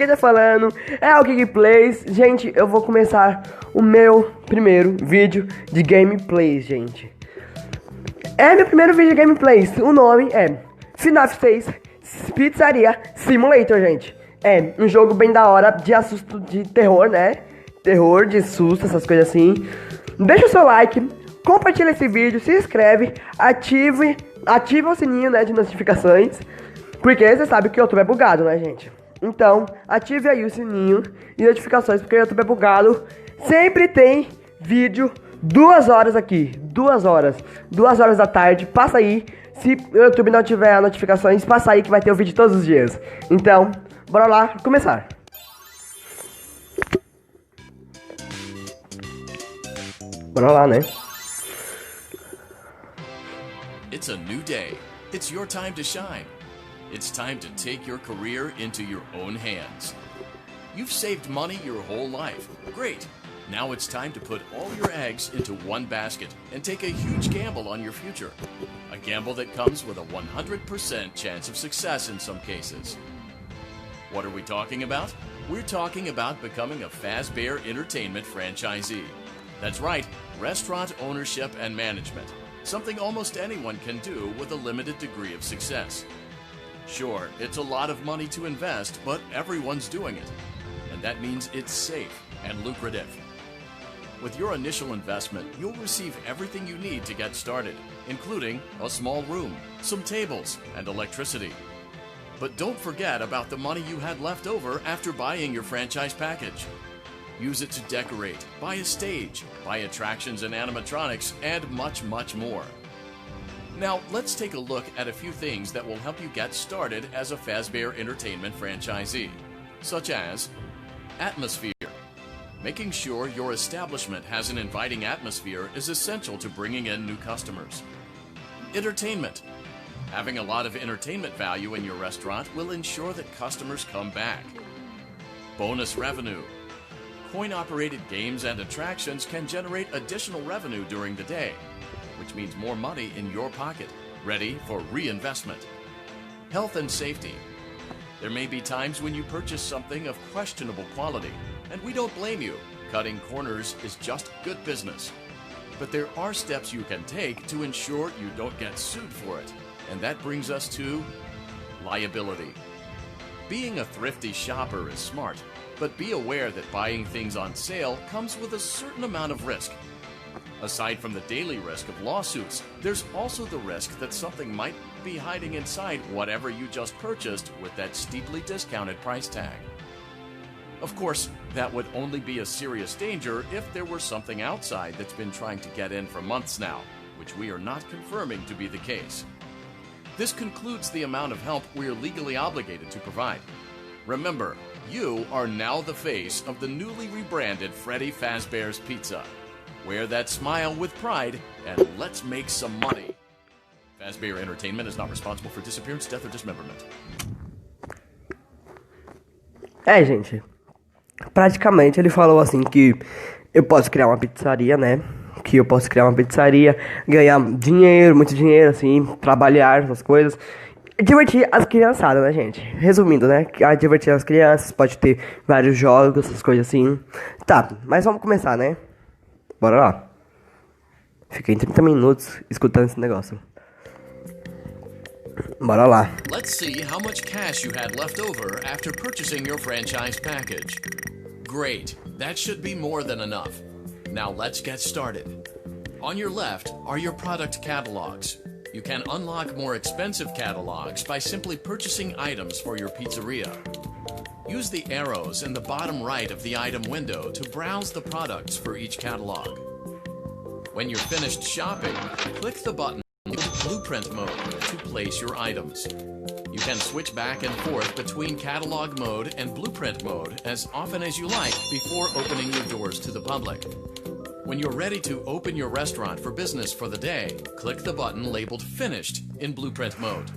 quem tá falando é o Gameplays. Gente, eu vou começar o meu primeiro vídeo de gameplays, gente. É meu primeiro vídeo de gameplays. O nome é fnaf 6 Pizzaria Simulator, gente. É um jogo bem da hora, de assusto, de terror, né? Terror, de susto, essas coisas assim. Deixa o seu like, compartilha esse vídeo, se inscreve, ativa o sininho, né, de notificações. Porque você sabe que o YouTube é bugado, né, gente? Então, ative aí o sininho de notificações, porque o YouTube é bugado. Sempre tem vídeo 2 horas aqui, 2 horas da tarde. Passa aí, se o YouTube não tiver notificações, passa aí que vai ter o vídeo todos os dias. Então, bora lá começar. Bora lá, né? It's a new day. It's your time to shine. It's time to take your career into your own hands. You've saved money your whole life. Great. Now it's time to put all your eggs into one basket and take a huge gamble on your future. A gamble that comes with a 100% chance of success in some cases. What are we talking about? We're talking about becoming a Fazbear Entertainment franchisee. That's right, restaurant ownership and management. Something almost anyone can do with a limited degree of success. Sure, it's a lot of money to invest, but everyone's doing it. And that means it's safe and lucrative. With your initial investment, you'll receive everything you need to get started, including a small room, some tables, and electricity. But don't forget about the money you had left over after buying your franchise package. Use it to decorate, buy a stage, buy attractions and animatronics, and much, much more. Now, let's take a look at a few things that will help you get started as a Fazbear Entertainment franchisee, such as atmosphere. Making sure your establishment has an inviting atmosphere is essential to bringing in new customers. Entertainment. Having a lot of entertainment value in your restaurant will ensure that customers come back. Bonus revenue. Coin-operated games and attractions can generate additional revenue during the day, which means more money in your pocket, ready for reinvestment. Health and safety. There may be times when you purchase something of questionable quality, and we don't blame you. Cutting corners is just good business. But there are steps you can take to ensure you don't get sued for it, and that brings us to liability. Being a thrifty shopper is smart, but be aware that buying things on sale comes with a certain amount of risk. Aside from the daily risk of lawsuits, there's also the risk that something might be hiding inside whatever you just purchased with that steeply discounted price tag. Of course, that would only be a serious danger if there were something outside that's been trying to get in for months now, which we are not confirming to be the case. This concludes the amount of help we are legally obligated to provide. Remember, you are now the face of the newly rebranded Freddy Fazbear's Pizza. Wear that smile with pride, and let's make some money. Fazbear Entertainment is not responsible for disappearance, death, or dismemberment. Gente, praticamente ele falou assim que eu posso criar uma pizzaria, né? Que eu posso criar uma pizzaria, ganhar dinheiro, muito dinheiro, assim, trabalhar, essas coisas. Divertir as criançadas, né, gente? Resumindo, né? Divertir as crianças, pode ter vários jogos, essas coisas assim. Tá, mas vamos começar, né? Bora lá. Fiquei 30 minutos escutando esse negócio. Bora lá. Let's see how much cash you had left over after purchasing your franchise package. Great, that should be more than enough. Now let's get started. On your left are your product catalogs. You can unlock more expensive catalogs by simply purchasing items for your pizzeria. Use the arrows in the bottom right of the item window to browse the products for each catalog. When you're finished shopping, click the button in Blueprint mode to place your items. You can switch back and forth between catalog mode and blueprint mode as often as you like before opening your doors to the public. When you're ready to open your restaurant for business for the day, click the button labeled Finished in Blueprint mode.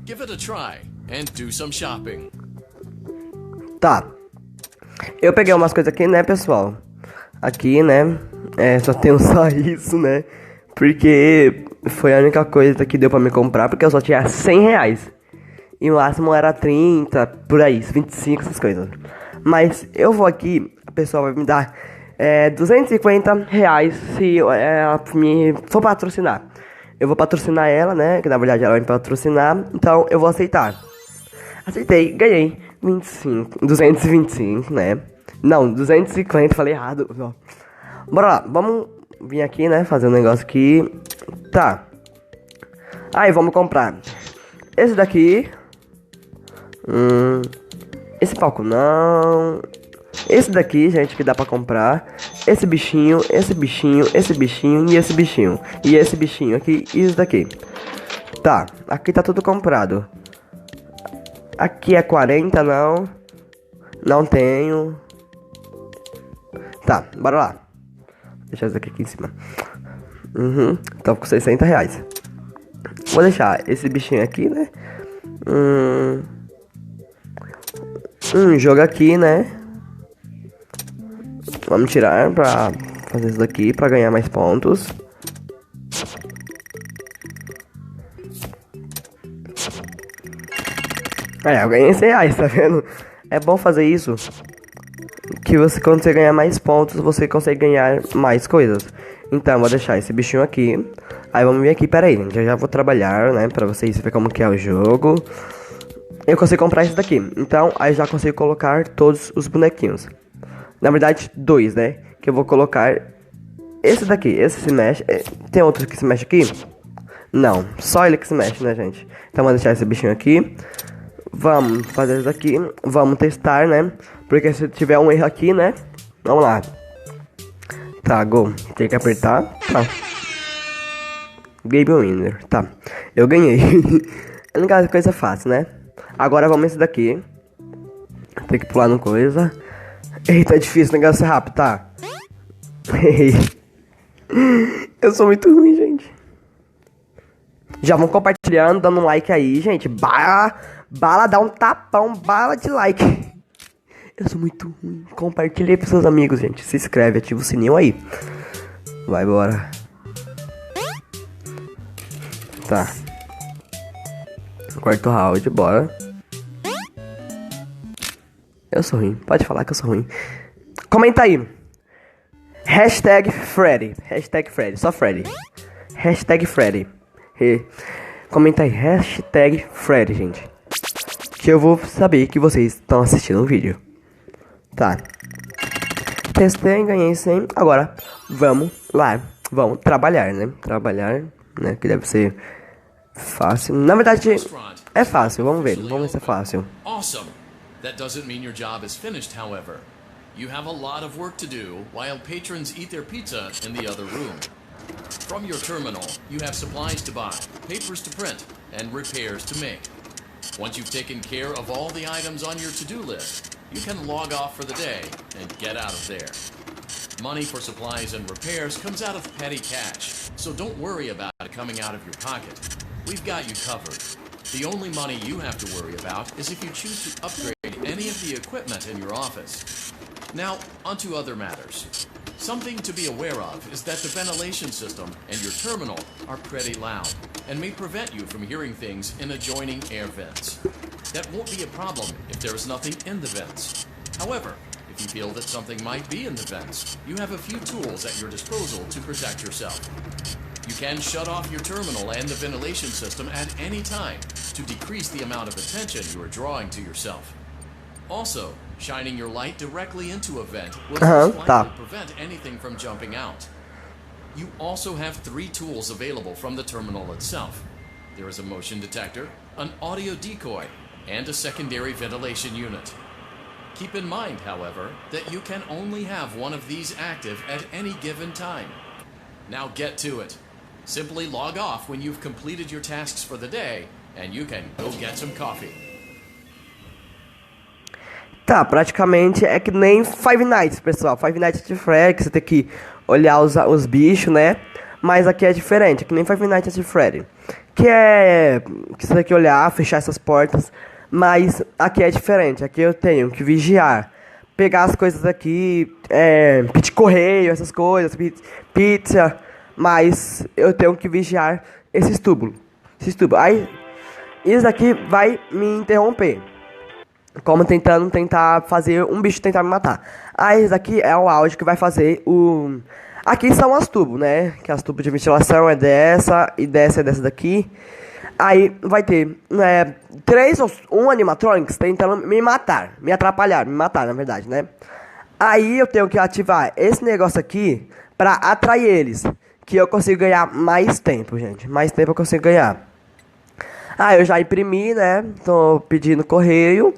Give it a try and do some shopping. Tá. Eu peguei umas coisas aqui, né, pessoal? Aqui, né, só tenho só isso, né? Porque foi a única coisa que deu pra me comprar, porque eu só tinha R$100. E o máximo era 30, por aí, 25, essas coisas. Mas eu vou aqui, a pessoa vai me dar R$ 250 se ela me for patrocinar. Eu vou patrocinar ela, né? Que na verdade ela vai me patrocinar. Então eu vou aceitar. Aceitei, ganhei 225, né? Não, 250, falei errado. Bora lá, vamos vir aqui, né? Fazer um negócio aqui. Tá. Aí, vamos comprar esse daqui. Esse palco não. Esse daqui, gente, que dá pra comprar. Esse bichinho, esse bichinho, esse bichinho e esse bichinho. E esse bichinho aqui e esse daqui. Tá, aqui tá tudo comprado. Aqui é 40, não. Não tenho. Tá, bora lá. Deixa esse aqui em cima. Tô com R$ 60. Vou deixar esse bichinho aqui, né? Jogo aqui, né? Vamos tirar pra fazer isso daqui, pra ganhar mais pontos. Eu ganhei R$ 100, tá vendo? É bom fazer isso. Que você, quando você ganhar mais pontos, você consegue ganhar mais coisas. Então, vou deixar esse bichinho aqui. Aí, vamos vir aqui, pera aí, gente. Eu já vou trabalhar, né? Pra vocês verem como que é o jogo. Eu consigo comprar esse daqui. Então, aí já consigo colocar todos os bonequinhos. Na verdade, 2, né? Que eu vou colocar esse daqui. Esse se mexe. Tem outro que se mexe aqui? Não, só ele que se mexe, né, gente? Então, vou deixar esse bichinho aqui. Vamos fazer isso daqui. Vamos testar, né? Porque se tiver um erro aqui, né? Vamos lá. Tá, go. Tem que apertar. Tá. Game winner. Tá. Eu ganhei. É uma coisa fácil, né? Agora vamos esse daqui. Tem que pular no coisa. Eita, é difícil, o negócio é rápido, tá? Eu sou muito ruim, gente. Já vão compartilhando, dando um like aí, gente. Bala, dá um tapão, bala de like. Eu sou muito ruim. Compartilhe aí pros seus amigos, gente. Se inscreve, ativa o sininho aí. Vai, bora. Tá. Quarto round, bora. Eu sou ruim. Pode falar que eu sou ruim. Comenta aí. Hashtag Freddy. Hashtag Freddy. Só Freddy. Hashtag Freddy. Comenta aí. Hashtag Freddy, gente. Que eu vou saber que vocês estão assistindo o vídeo. Tá. Testei, ganhei 100. Agora, vamos lá. Vamos trabalhar, né? Trabalhar, né? Que deve ser fácil. Na verdade, é fácil. Vamos ver. Vamos ver se é fácil. Awesome. That doesn't mean your job is finished, however. You have a lot of work to do while patrons eat their pizza in the other room. From your terminal, you have supplies to buy, papers to print, and repairs to make. Once you've taken care of all the items on your to-do list, you can log off for the day and get out of there. Money for supplies and repairs comes out of petty cash, so don't worry about it coming out of your pocket. We've got you covered. The only money you have to worry about is if you choose to upgrade any of the equipment in your office. Now, onto other matters. Something to be aware of is that the ventilation system and your terminal are pretty loud and may prevent you from hearing things in adjoining air vents. That won't be a problem if there is nothing in the vents. However, if you feel that something might be in the vents, you have a few tools at your disposal to protect yourself. You can shut off your terminal and the ventilation system at any time to decrease the amount of attention you are drawing to yourself. Also, shining your light directly into a vent will most likely prevent anything from jumping out. You also have 3 tools available from the terminal itself. There is a motion detector, an audio decoy, and a secondary ventilation unit. Keep in mind, however, that you can only have one of these active at any given time. Now get to it. Simply log off when you've completed your tasks for the day, and you can go get some coffee. Tá, praticamente é que nem Five Nights, pessoal. Five Nights at Freddy, que você tem que olhar os bichos, né? Mas aqui é diferente, é que nem Five Nights at Freddy. Que você tem que olhar, fechar essas portas. Mas aqui é diferente, aqui eu tenho que vigiar. Pegar as coisas aqui, pedir correio, essas coisas, pizza. Mas eu tenho que vigiar esses tubos. Aí, isso aqui vai me interromper. como tentar fazer um bicho tentar me matar. Aí esse aqui é o áudio que vai fazer o... Aqui são as tubos, né? Que as tubos de ventilação é dessa e dessa é dessa daqui. Aí vai ter um animatronics tentando me matar, me atrapalhar, me matar na verdade, né? Aí eu tenho que ativar esse negócio aqui pra atrair eles, que eu consigo ganhar mais tempo, gente. Mais tempo eu consigo ganhar. Ah, eu já imprimi, né? Tô pedindo correio,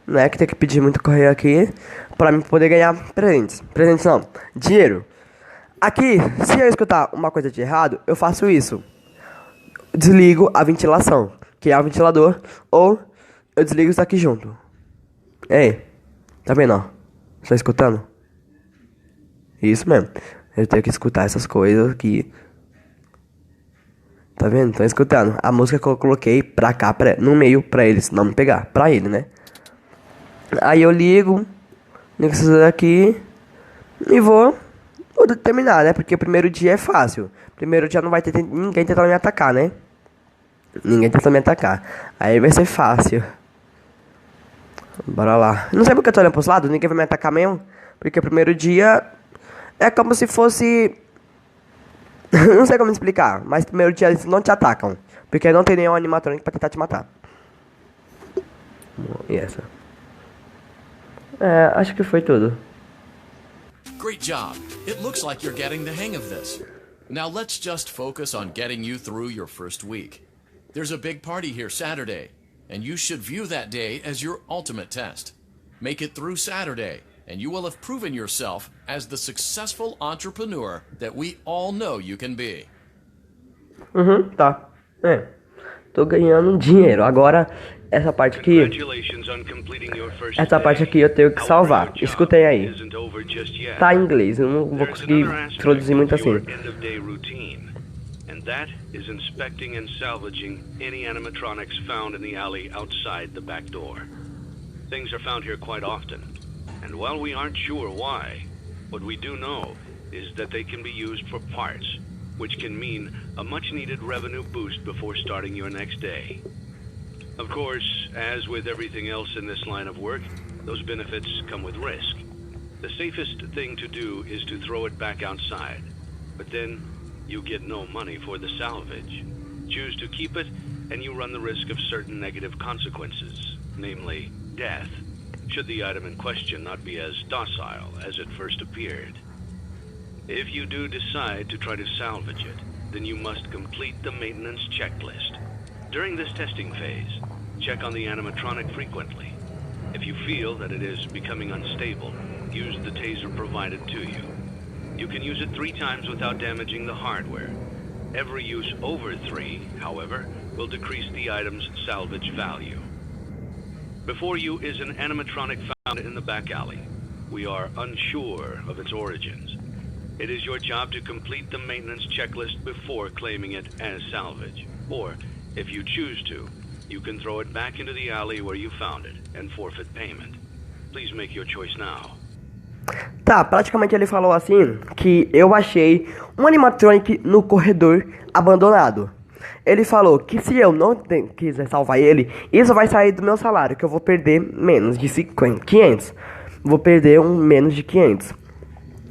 né? Que tem que pedir muito correio aqui pra mim poder ganhar presentes. Presentes não, dinheiro. Aqui, se eu escutar uma coisa de errado, eu faço isso. Desligo a ventilação, que é o ventilador, ou eu desligo isso aqui junto. Ei, tá vendo, ó? Tá escutando? Isso mesmo. Eu tenho que escutar essas coisas aqui. Tá vendo? Estão escutando. A música que eu coloquei pra cá, no meio, pra eles não me pegar. Pra ele, né? Aí eu ligo isso daqui e vou terminar, né? Porque o primeiro dia é fácil. Primeiro dia não vai ter ninguém tentando me atacar, né? Ninguém tentando me atacar. Aí vai ser fácil. Bora lá. Não sei porque eu tô olhando pros lados, ninguém vai me atacar mesmo. Porque o primeiro dia é como se fosse... Não sei como explicar, mas no primeiro dia eles não te atacam. Porque não tem nenhum animatronic pra tentar te matar. E essa? Acho que foi tudo. Great job. It looks like you're getting the hang of this. Now let's just focus on getting you through your first week. There's a big party here Saturday, and you should view that day as your ultimate test. Make it through Saturday, and you will have proven yourself as the successful entrepreneur that we all know you can be. Tá. Tô ganhando dinheiro. Agora, essa parte aqui... Essa parte aqui eu tenho que salvar. Escutem aí. Tá em inglês, eu não vou conseguir traduzir muito assim. That is inspecting and salvaging any animatronics found in the alley outside the back door. Things are found here quite often, and while we aren't sure why, what we do know is that they can be used for parts, which can mean a much-needed revenue boost before starting your next day. Of course, as with everything else in this line of work, those benefits come with risk. The safest thing to do is to throw it back outside, but then you get no money for the salvage. Choose to keep it, and you run the risk of certain negative consequences, namely death, should the item in question not be as docile as it first appeared. If you do decide to try to salvage it, then you must complete the maintenance checklist. During this testing phase, check on the animatronic frequently. If you feel that it is becoming unstable, use the taser provided to you. You can use it 3 times without damaging the hardware. Every use over 3, however, will decrease the item's salvage value. Before you is an animatronic found in the back alley. We are unsure of its origins. It is your job to complete the maintenance checklist before claiming it as salvage. Or, if you choose to, you can throw it back into the alley where you found it and forfeit payment. Please make your choice now. Tá, praticamente ele falou assim, que eu achei um animatronic no corredor abandonado. Ele falou que se eu não quiser salvar ele, isso vai sair do meu salário, que eu vou perder menos de 500. Vou perder menos de 500.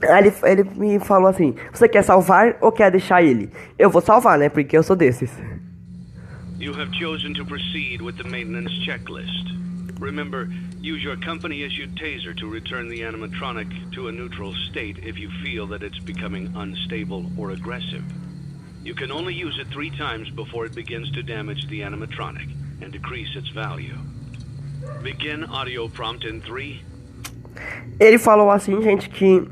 Aí ele me falou assim, você quer salvar ou quer deixar ele? Eu vou salvar, né, porque eu sou desses. You have chosen to proceed with the maintenance checklist. Remember, use your company-issued taser to return the animatronic to a neutral state if you feel that it's becoming unstable or aggressive. You can only use it 3 times before it begins to damage the animatronic and decrease its value. Begin audio prompt in 3. Ele falou assim, gente, que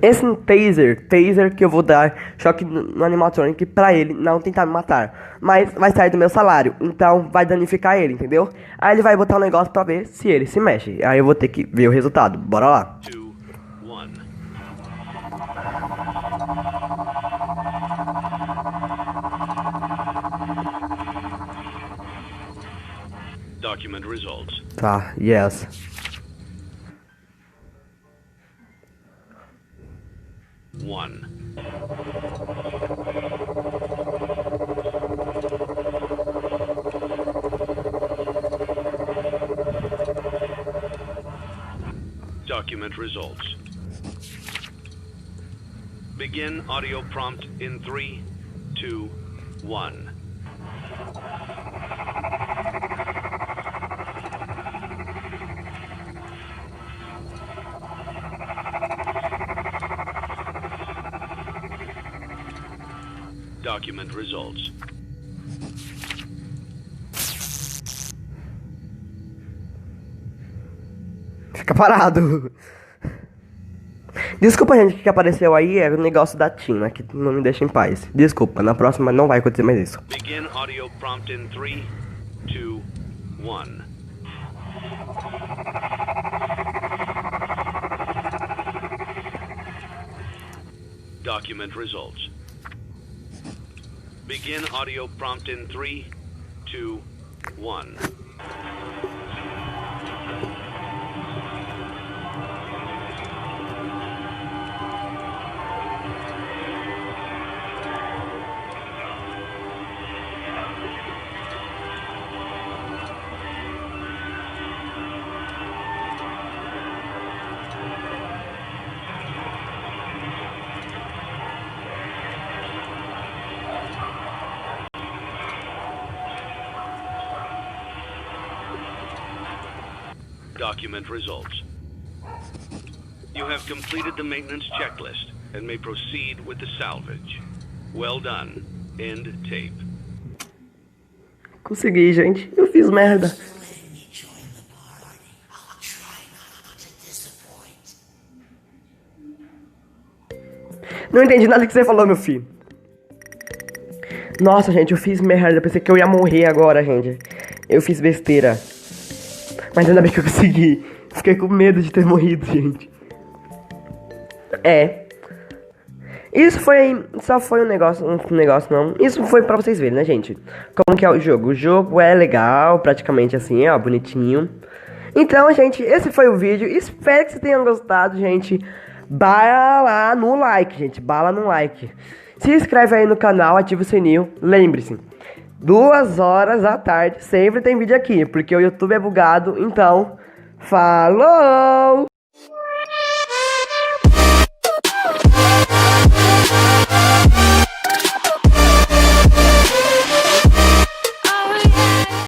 esse taser que eu vou dar choque no animatronic pra ele não tentar me matar, mas vai sair do meu salário, então vai danificar ele, entendeu? Aí ele vai botar um negócio pra ver se ele se mexe, aí eu vou ter que ver o resultado, bora lá. 2, 1. Document results. Tá, yes. Document results. Begin audio prompt in 3, 2, 1. Document results. Fica parado. Desculpa, gente, que apareceu aí é o negócio da Tina, que não me deixa em paz. Desculpa, na próxima não vai acontecer mais isso. Begin audio prompt in 3, 2, 1. Document results. Begin audio prompt in 3, 2, 1. Document results. You have completed the maintenance checklist and may proceed with the salvage. Well done. End tape. Consegui, gente. Eu fiz merda. Não entendi nada que você falou, meu filho. Nossa, gente, eu fiz merda. Eu pensei que eu ia morrer agora, gente. Eu fiz besteira. Mas ainda bem que eu consegui. Fiquei com medo de ter morrido, gente. Isso foi... Só foi um negócio não. Isso foi pra vocês verem, né, gente? Como que é o jogo. O jogo é legal, praticamente assim, ó, bonitinho. Então, gente, esse foi o vídeo. Espero que vocês tenham gostado, gente. Bala lá no like, gente. Bala no like. Se inscreve aí no canal, ativa o sininho. Lembre-se. 2 horas da tarde, sempre tem vídeo aqui, porque o YouTube é bugado, então, falou!